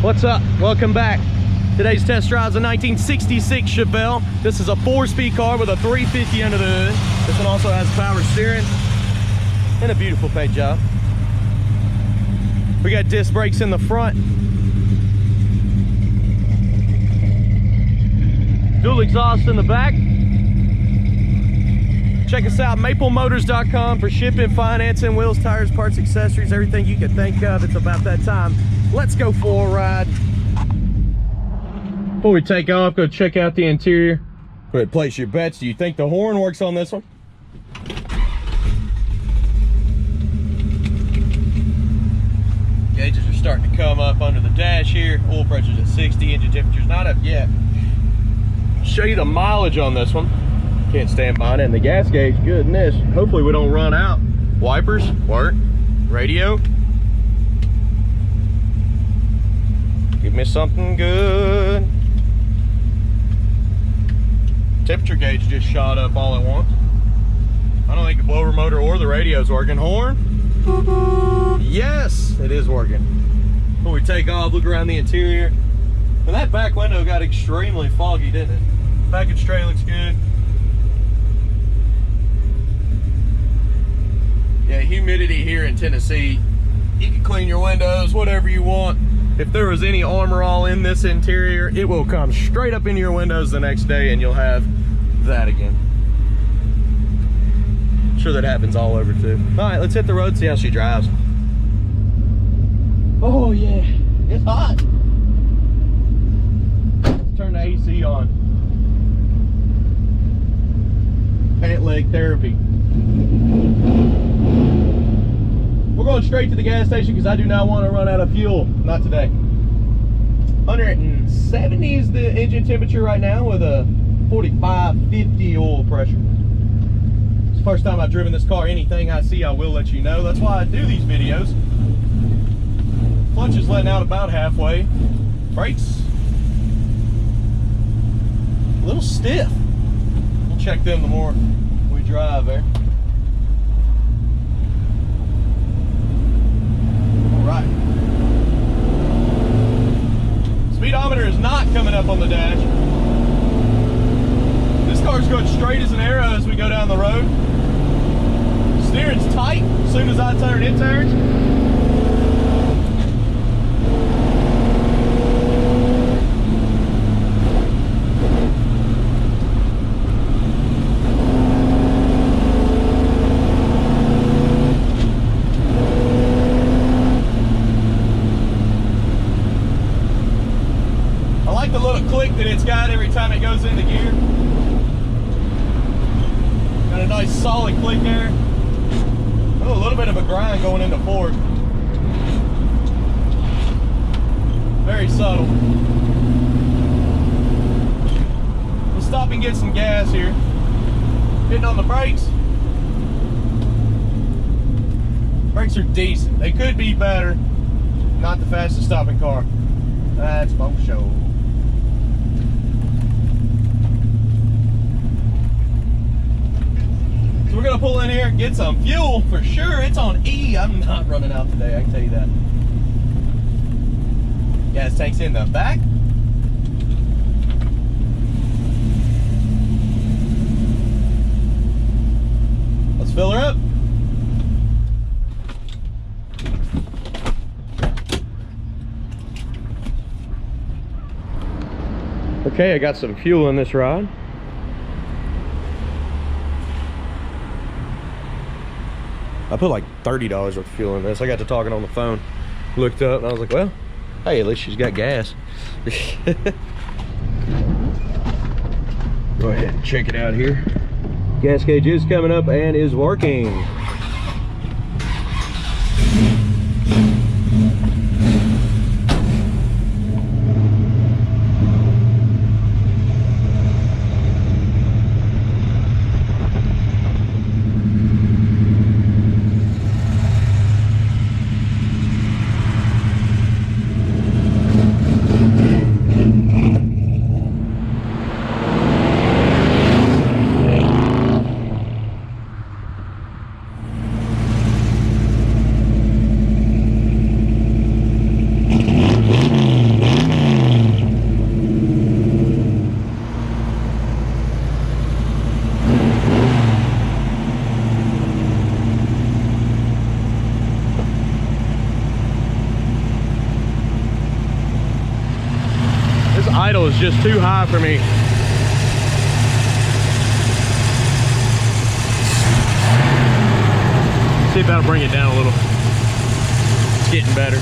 What's up? Welcome back. Today's test drive is a 1966 Chevelle. This is a 4-speed car with a 350 under the hood. This one also has power steering and a beautiful paint job. We got disc brakes in the front. Dual exhaust in the back. Check us out, maplemotors.com, for shipping, financing, wheels, tires, parts, accessories, everything you can think of. It's about that time. Let's go for a ride. Before we take off, go check out the interior. Go ahead and place your bets. Do you think the horn works on this one? Gauges are starting to come up under the dash here. Oil pressure's at 60, engine temperature's not up yet. Show you the mileage on this one. Can't stand behind it. And the gas gauge, goodness, hopefully we don't run out. Wipers work. Radio. Give me something good. Temperature gauge just shot up all at once. I don't think the blower motor or the radio's working. Horn. Yes, it is working. Before we take off, look around the interior. And that back window got extremely foggy, didn't it? Package tray looks good. Yeah, humidity here in Tennessee, you can clean your windows, whatever you want. If there was any Armor All in this interior, it will come straight up into your windows the next day and you'll have that again. I'm sure that happens all over too. All right, let's hit the road, see how she drives. Oh yeah, it's hot. Let's turn the AC on. Pant leg therapy. We're going straight to the gas station because I do not want to run out of fuel. Not today. 170 is the engine temperature right now with a 45-50 oil pressure. It's the first time I've driven this car. Anything I see, I will let you know. That's why I do these videos. Clutch is letting out about halfway. Brakes, a little stiff. We'll check them the more we drive there. Right. Speedometer is not coming up on the dash. This car's going straight as an arrow as we go down the road. Steering's tight. As soon as I turn, it turns. The little click that it's got every time it goes into gear. Got a nice solid click there. Oh, a little bit of a grind going into fourth. Very subtle. We'll stop and get some gas here. Hitting on the brakes. Brakes are decent. They could be better. Not the fastest stopping car. That's for sure. We're gonna pull in here, get some fuel for sure. It's on E. I'm not running out today, I can tell you that. Gas tank's in the back. Let's fill her up. Okay, I got some fuel in this ride. I put like $30 worth of fuel in this. I got to talking on the phone, looked up, and I was like, well, hey, at least she's got gas. Go ahead and check it out here. Gas gauge is coming up and is working. idle is just too high for me. See if that'll bring it down a little. It's getting better.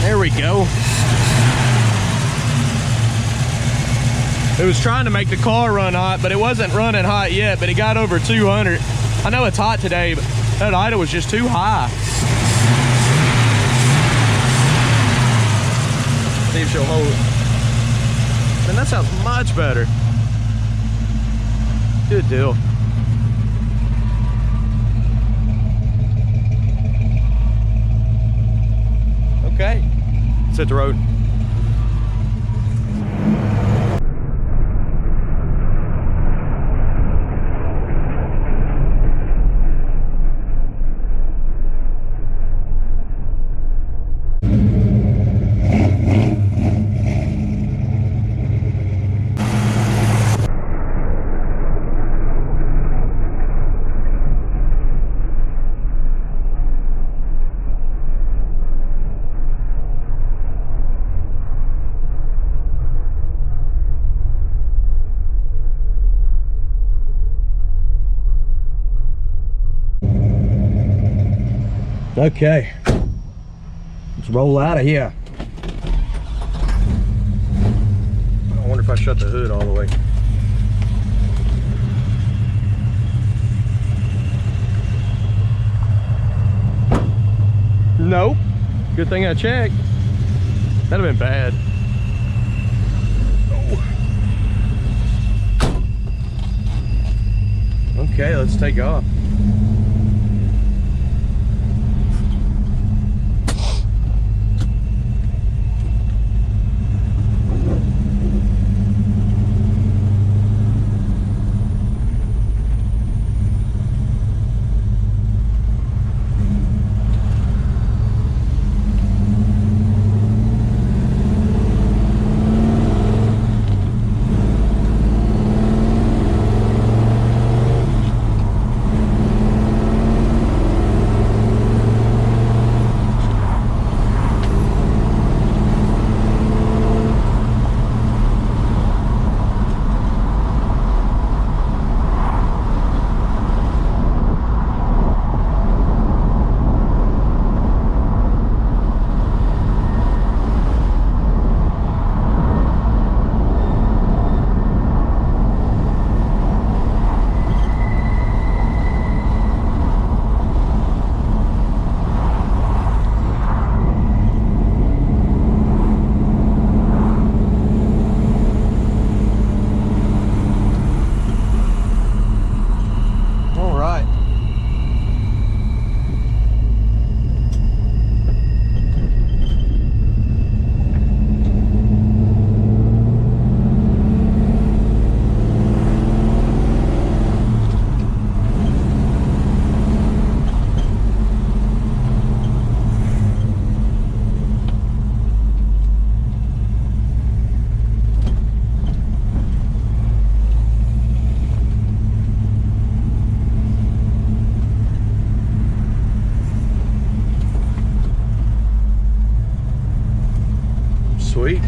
There we go. It was trying to make the car run hot, but it wasn't running hot yet, but it got over 200. I know it's hot today, but that idle was just too high. See if she'll hold it. Man, that sounds much better. Good deal. Okay, let's hit the road. Okay, let's roll out of here. I wonder if I shut the hood all the way. Nope. Good thing I checked. That'd have been bad. Oh. Okay, let's take off. Sweet.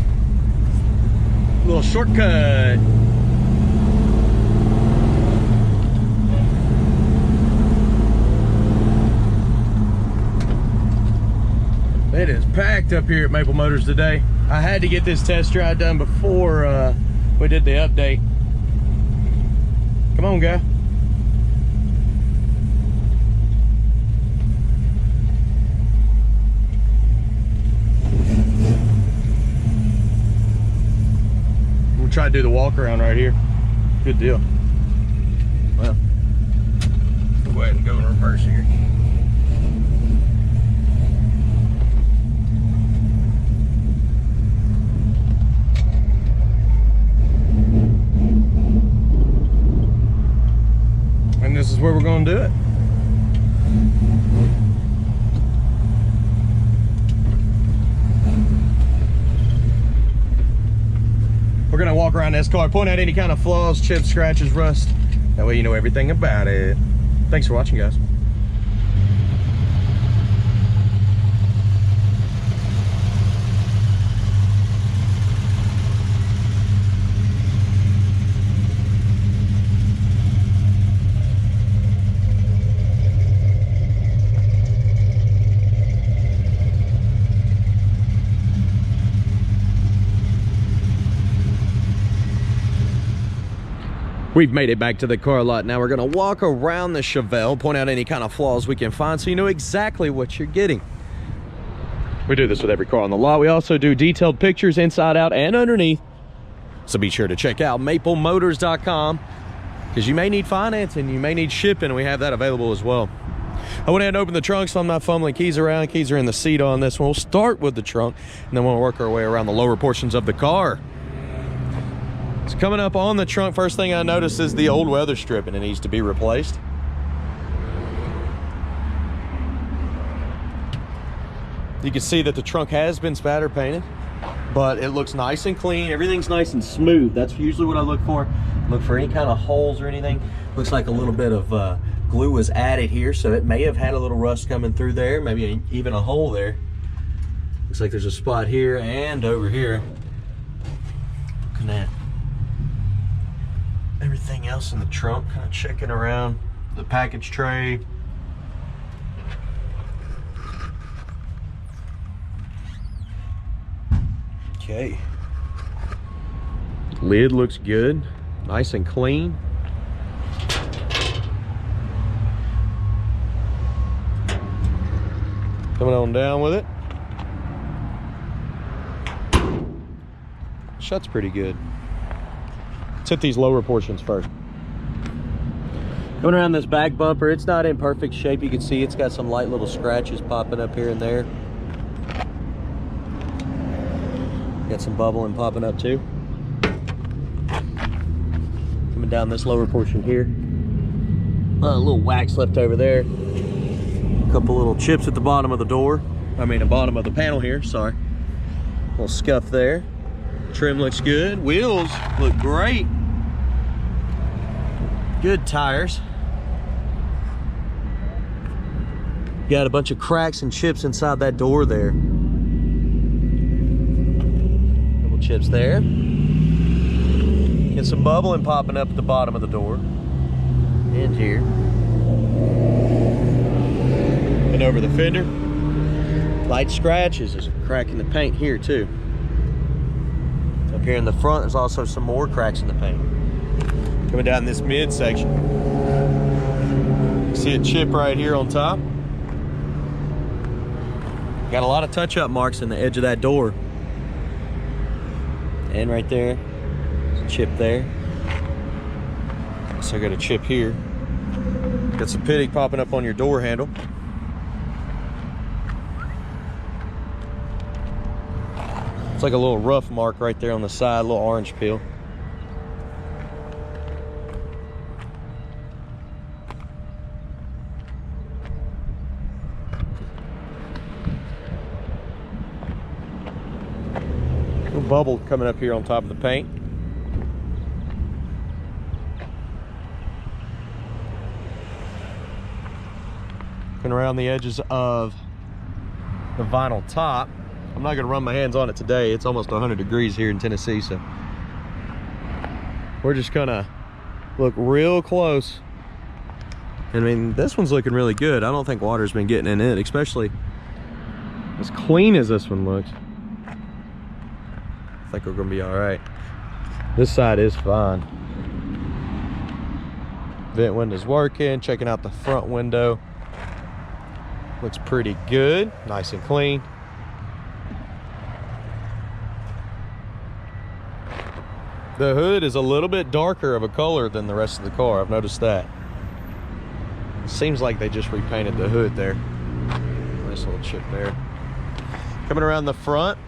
Little shortcut. It is packed up here at Maple Motors today. I had to get this test drive done before we did the update. Come on, guy. We'll try to do the walk around right here. Good deal. Well, we'll go ahead and go in reverse here. And this is where we're going to do it. We're going to walk around this car, point out any kind of flaws, chips, scratches, rust. That way you know everything about it. Thanks for watching, guys. We've made it back to the car lot. Now we're going to walk around the Chevelle, point out any kind of flaws we can find so you know exactly what you're getting. We do this with every car on the lot. We also do detailed pictures inside out and underneath. So be sure to check out maplemotors.com because you may need financing, you may need shipping, and we have that available as well. I went ahead and opened the trunk so I'm not fumbling keys around. Keys are in the seat on this one. We'll start with the trunk and then we'll work our way around the lower portions of the car. So coming up on the trunk, first thing I noticed is the old weather strip and it needs to be replaced. You can see that the trunk has been spatter painted, but it looks nice and clean. Everything's nice and smooth. That's usually what I look for. Look for any kind of holes or anything. Looks like a little bit of glue was added here, so it may have had a little rust coming through there, maybe even a hole there. Looks like there's a spot here and over here. Looking at everything else in the trunk, kind of checking around the package tray. Okay. Lid looks good, nice and clean. Coming on down with it. Shuts pretty good. Let's hit these lower portions first. Going around this back bumper, it's not in perfect shape. You can see it's got some light little scratches popping up here and there. Got some bubbling popping up too. Coming down this lower portion here. A little wax left over there. A couple little chips at the bottom of the door. I mean the bottom of the panel here, sorry. A little scuff there. Trim looks good. Wheels look great. Good tires. Got a bunch of cracks and chips inside that door there. Couple chips there. Get some bubbling popping up at the bottom of the door. And here. And over the fender. Light scratches. There's a crack in the paint here too. Up here in the front, there's also some more cracks in the paint. Coming down this mid section. See a chip right here on top. Got a lot of touch-up marks in the edge of that door. And right there, there's a chip there. So I got a chip here. Got some pitting popping up on your door handle. It's like a little rough mark right there on the side, a little orange peel. Little bubble coming up here on top of the paint. Looking around the edges of the vinyl top. I'm not gonna run my hands on it today. It's almost 100 degrees here in Tennessee, so we're just gonna look real close. I mean, this one's looking really good. I don't think water's been getting in it, especially as clean as this one looks. I think we're gonna be all right. This side is fine. Vent window's working. Checking out the front window. Looks pretty good, nice and clean. The hood is a little bit darker of a color than the rest of the car. I've noticed that. Seems like they just repainted the hood there. Nice little chip there. Coming around the front.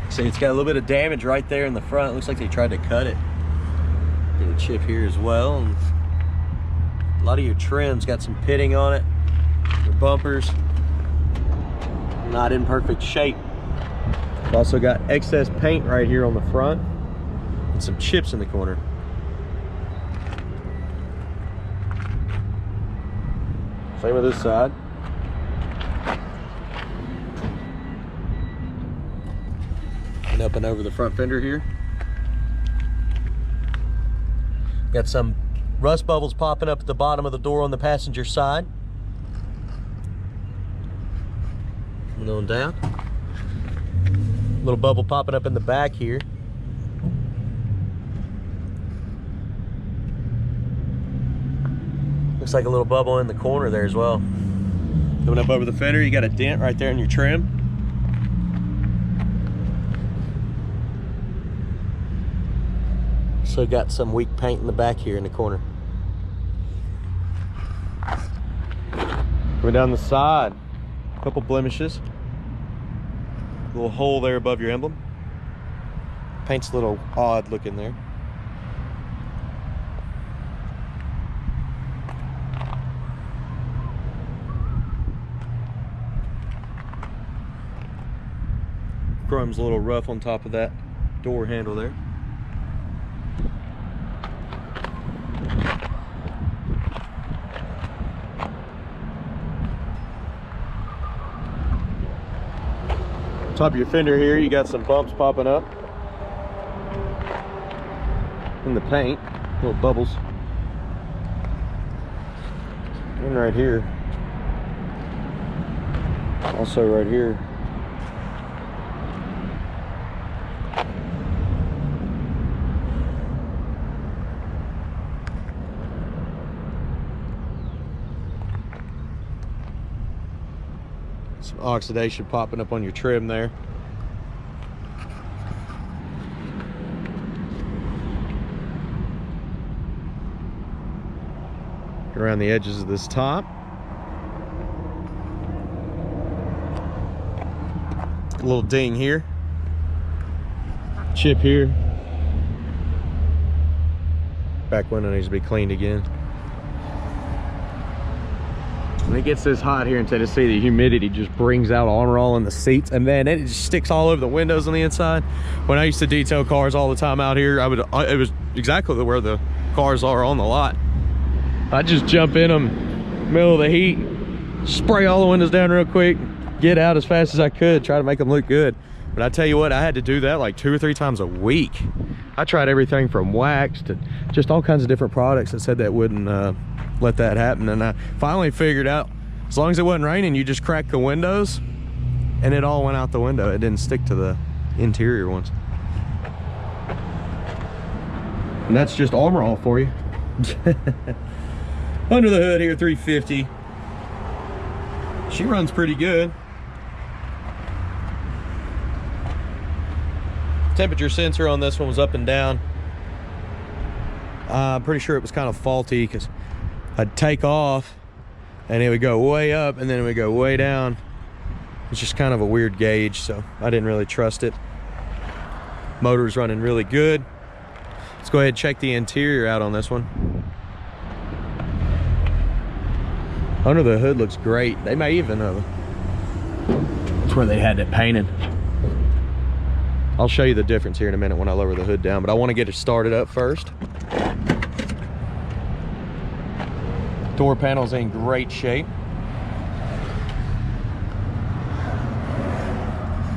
See, it's got a little bit of damage right there in the front. It looks like they tried to cut it. Get a chip here as well. And a lot of your trim's got some pitting on it. Your bumpers, not in perfect shape. Also got excess paint right here on the front. And some chips in the corner. Same with this side. And up and over the front fender here. Got some rust bubbles popping up at the bottom of the door on the passenger side. Coming on down. Little bubble popping up in the back here. Looks like a little bubble in the corner there as well. Coming up over the fender, you got a dent right there in your trim. So got some weak paint in the back here in the corner. Coming down the side, a couple blemishes. A little hole there above your emblem. Paint's a little odd looking there. Chrome's a little rough on top of that door handle there. Top of your fender here, you got some bumps popping up in the paint, little bubbles. And right here, also right here. Some oxidation popping up on your trim there. Around the edges of this top. A little ding here. Chip here. Back window needs to be cleaned again. When it gets this hot here in Tennessee, the humidity just brings out Armor All in the seats, and then it just sticks all over the windows on the inside. When I used to detail cars all the time out here, it was exactly where the cars are on the lot. I'd just jump in them, middle of the heat, spray all the windows down real quick, get out as fast as I could, try to make them look good. But I tell you what, I had to do that like 2 or 3 times a week. I tried everything from wax to just all kinds of different products that said that wouldn't let that happen. And I finally figured out, as long as it wasn't raining, you just crack the windows and it all went out the window. It didn't stick to the interior ones. And that's just Armor All for you. Under the hood here, 350. She runs pretty good. Temperature sensor on this one was up and down. I'm pretty sure it was kind of faulty because I'd take off and it would go way up and then it would go way down. It's just kind of a weird gauge, so I didn't really trust it. Motor's running really good. Let's go ahead and check the interior out on this one. Under the hood looks great. They may even that's where they had it painted. I'll show you the difference here in a minute when I lower the hood down, but I want to get it started up first. Door panel's in great shape.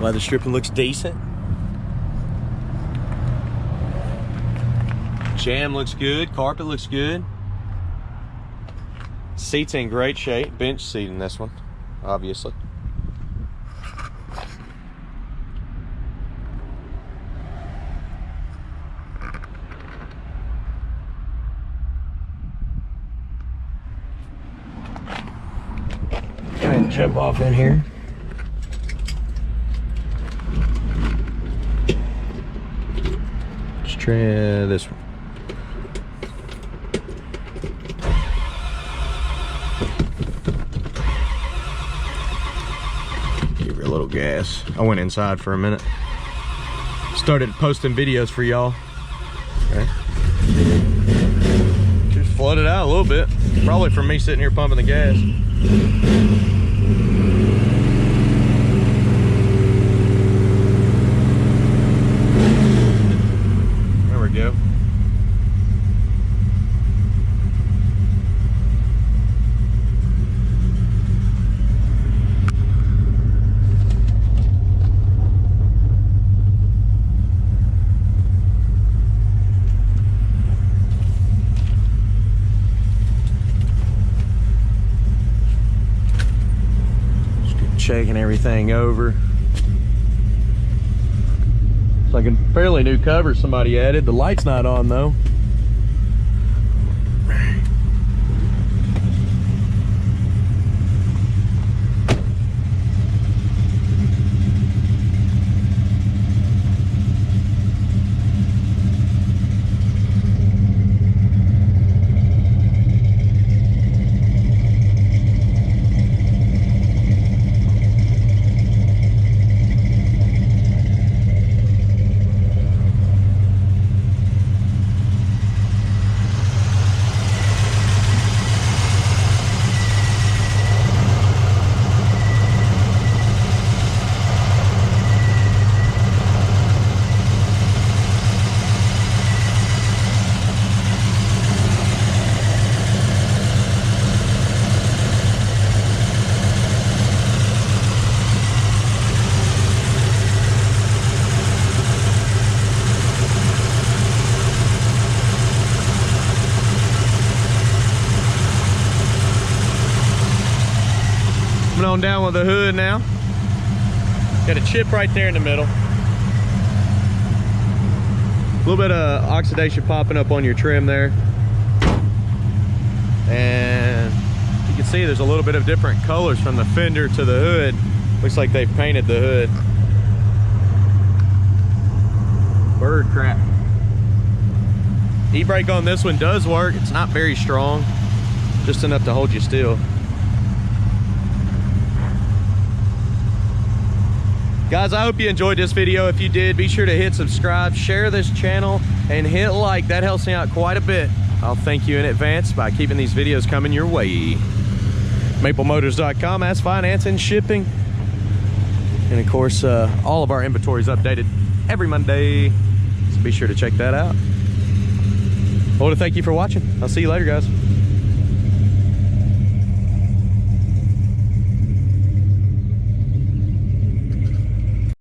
Leather stripping looks decent. Jam looks good, carpet looks good. Seat's in great shape, bench seat in this one, obviously. Go ahead and jump off in here. Let's try this one. Give her a little gas. I went inside for a minute. Started posting videos for y'all. Okay. Just flooded out a little bit. Probably from me sitting here pumping the gas. There we go. Shaking everything over. It's like a fairly new cover somebody added. The light's not on though. on down with the hood now. Got a chip right there in the middle. A little bit of oxidation popping up on your trim there. And you can see there's a little bit of different colors from the fender to the hood. Looks like they've painted the hood. Bird crap. E-brake on this one does work. It's not very strong, just enough to hold you still. Guys, I hope you enjoyed this video. If you did, be sure to hit subscribe, share this channel, and hit like. That helps me out quite a bit. I'll thank you in advance by keeping these videos coming your way. MapleMotors.com has finance and shipping. And of course, all of our inventory is updated every Monday. So be sure to check that out. I want to thank you for watching. I'll see you later, guys.